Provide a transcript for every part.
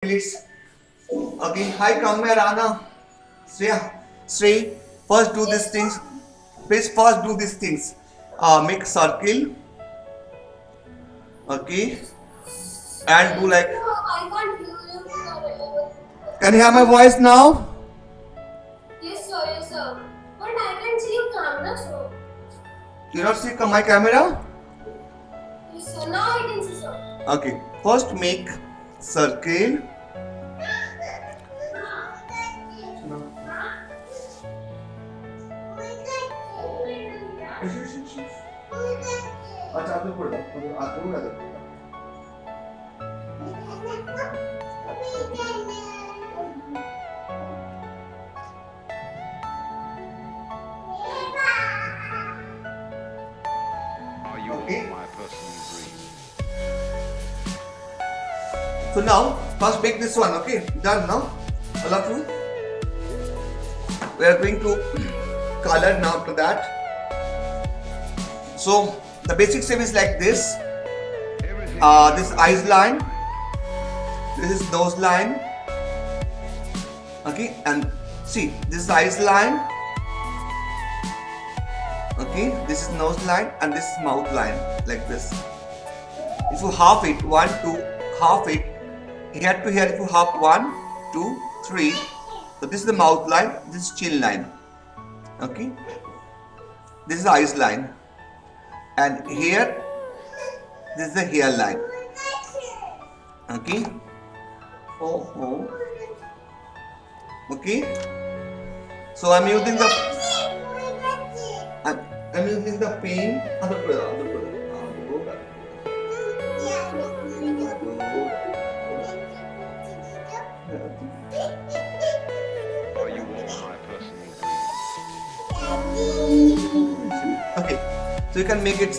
Please. Okay. Hi, come here, Anna. Shreya. Shrey. First do these things. Please first do these things. Make circle. Okay. And do like. I can't hear you. Can you hear my voice now? Yes, sir, yes, sir. But I can't see your camera, sir. You not see my camera? Yes, sir. Now I can see, sir. Okay. First make circle. अच्छा आप लोग पढ़ो आप लोग आदर Are you Okay. all my personal dream? So now first make this one. Okay, done now. All of you. We are going to color now to that. So the basic shape is like this. Everything This eyes line. This is nose line. Okay, and see this is eyes line. Okay, this is nose line and this is mouth line like this. If you half it, 1, 2, half it, here to here, if you half 1, 2, 3, so this is the mouth line, this is chin line. Okay, this is the eyes line, and here, this is the hair line. Okay, oh. Okay, so I'm using the pen. are you all my personal dream? Okay, so you can make it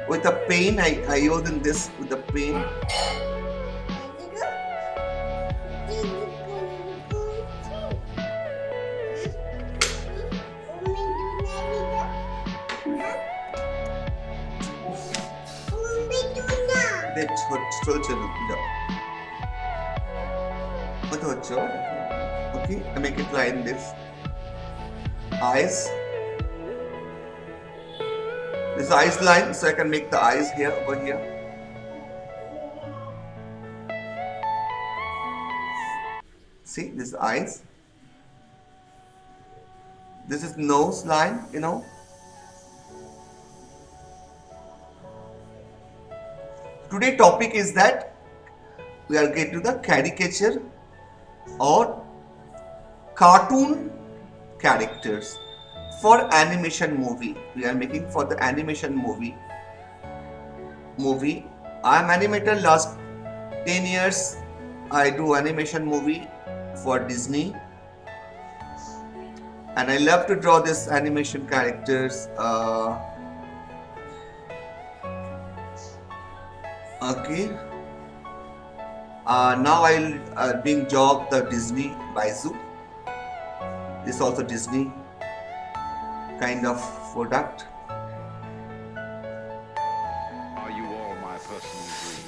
with a pen. I using this with a pen. চলছে কত হচ্ছে okay I make it like this eyes this eyes line so I can make the eyes here over here see this eyes this is nose line you know. Today topic is that we are getting to the caricature or cartoon characters for animation movie. We are making for the animation movie. I am animator last 10 years. I do animation movie for Disney. And I love to draw this animation characters. Okay. Now I'll being job the Disney Baizu. This is also Disney kind of product. Are you all my personal dream?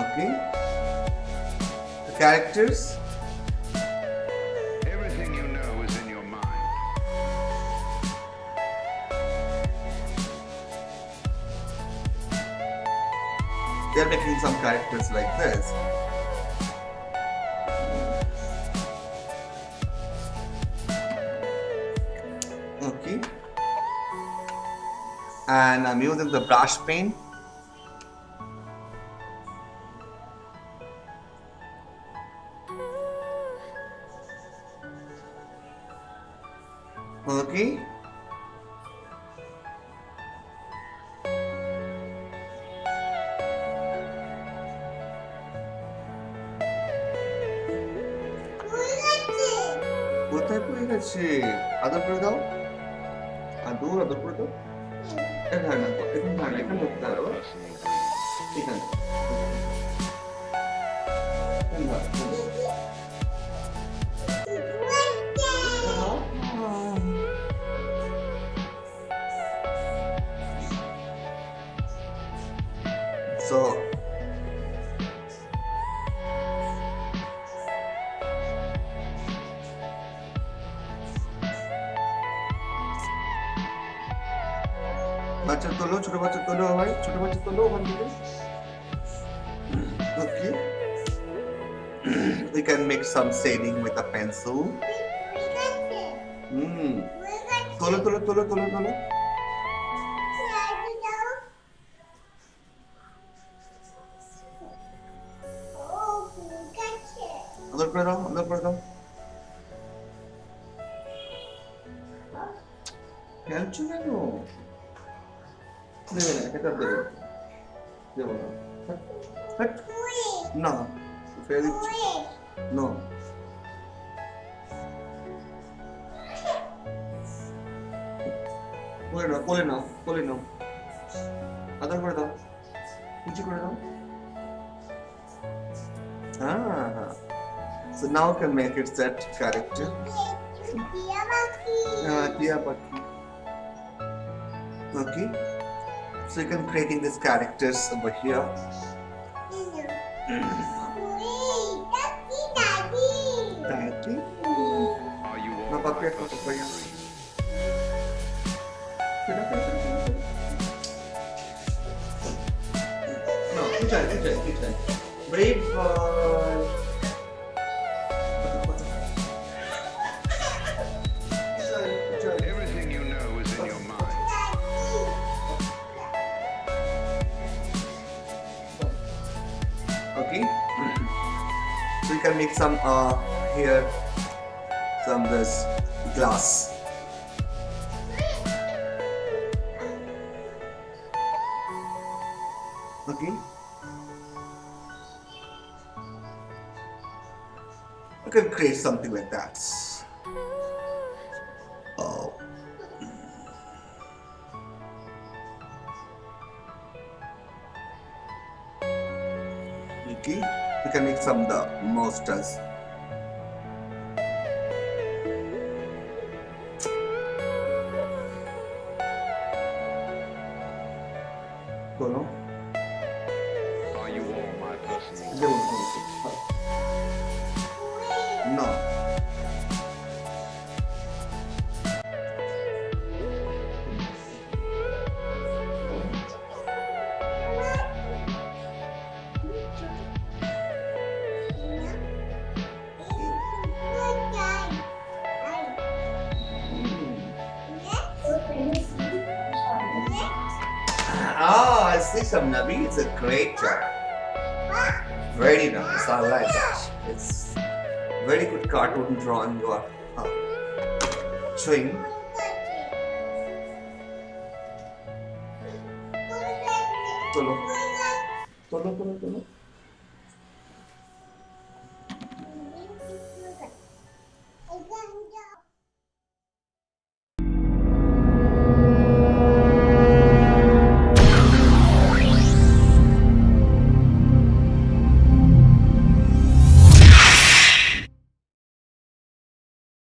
Okay. The characters. Everything you know is in your mind. They are making some characters like this. Okay. And I'm using the brush pen. Okay. কোথায় পড়ে গেছে আদর করে দাও আদর করে দাও এখানে না এখানে ধরতে পারো Personal dream. এখানে বাচ্চা তোলো, ছোট বাচ্চা তোলো ভাই, ছোট বাচ্চা তোলো ওখান থেকে। Okay. We can make some shading with a pencil. তোলো তোলো তোলো তোলো তোলো। আদর করে দাও, আদর করে দাও। খেলছো কেন? দেবে না, এটা দেবে। দেবো না। হাট। না, ফেলে দিচ্ছি। No. কোলে নাও, কোলে নাও, কোলে নাও। আদর করে দাও, নিচে করে দাও। So now we can make it that character. Tia Paki. Okay. So you can creating these characters over here. Daddy. Are you No, all papi, my papi, personal papi. dreams? No, good job, good job, good job. Brave boy. Good job. Everything you know is in your mind. Okay. So you can make some here, some this glass. Okay. You can create something like that. Oh. Okay. You can make some the monsters. Dono. Are you all my personal Devo. dreams? No. Ah, I see some Nabi. It's a great job. Very nice. I like that. It's very good cartoon drawing you are showing. Tolo. Tolo, tolo, tolo.